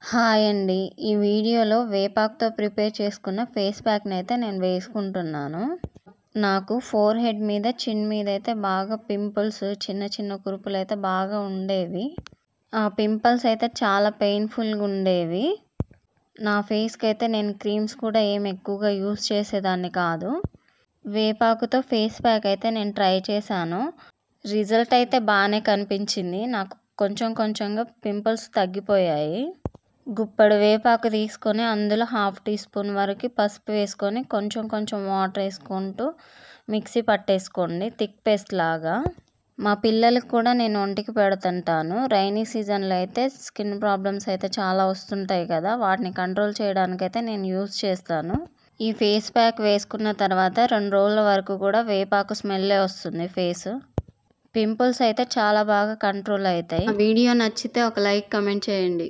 Hi అండి. ఈ వీడియోలో వేపాకుతో ప్రిపేర్ చేసుకున్న ఫేస్ ప్యాక్‌ని అయితే నేను వేసుకుంటున్నాను. నాకు ఫోర్ హెడ్ మీద, చిన్ మీద అయితే బాగా పింపుల్స్, చిన్న చిన్న కురుపులైతే బాగా ఉండేవి. ఆ పింపుల్స్ అయితే చాలా పెయిన్‌ఫుల్‌గా ఉండేవి. నా ఫేస్‌కి అయితే నేను క్రీమ్స్ కూడా ఏమి ఎక్కువగా యూజ్ చేసేదాన్ని కాదు. వేపాకుతో ఫేస్ ప్యాక్ అయితే నేను ట్రై చేశాను. రిజల్ట్ అయితే బాగానే కనిపించింది. నాకు కొంచెం కొంచెంగా పింపుల్స్ తగ్గిపోయాయి. గుప్పెడు వేపాకు తీసుకొని అందులో హాఫ్ టీ స్పూన్ వరకు పసుపు వేసుకొని కొంచెం కొంచెం వాటర్ వేసుకుంటూ మిక్సీ పట్టేసుకోండి, థిక్ పేస్ట్ లాగా. మా పిల్లలకి కూడా నేను ఒంటికి పెడుతుంటాను. రైనీ సీజన్లో అయితే స్కిన్ ప్రాబ్లమ్స్ అయితే చాలా వస్తుంటాయి కదా, వాటిని కంట్రోల్ చేయడానికైతే నేను యూజ్ చేస్తాను. ఈ ఫేస్ ప్యాక్ వేసుకున్న తర్వాత 2 రోజుల వరకు కూడా వేపాకు స్మెల్లే వస్తుంది ఫేస్. పింపుల్స్ అయితే చాలా బాగా కంట్రోల్ అవుతాయి. వీడియో నచ్చితే ఒక లైక్, కమెంట్ చేయండి.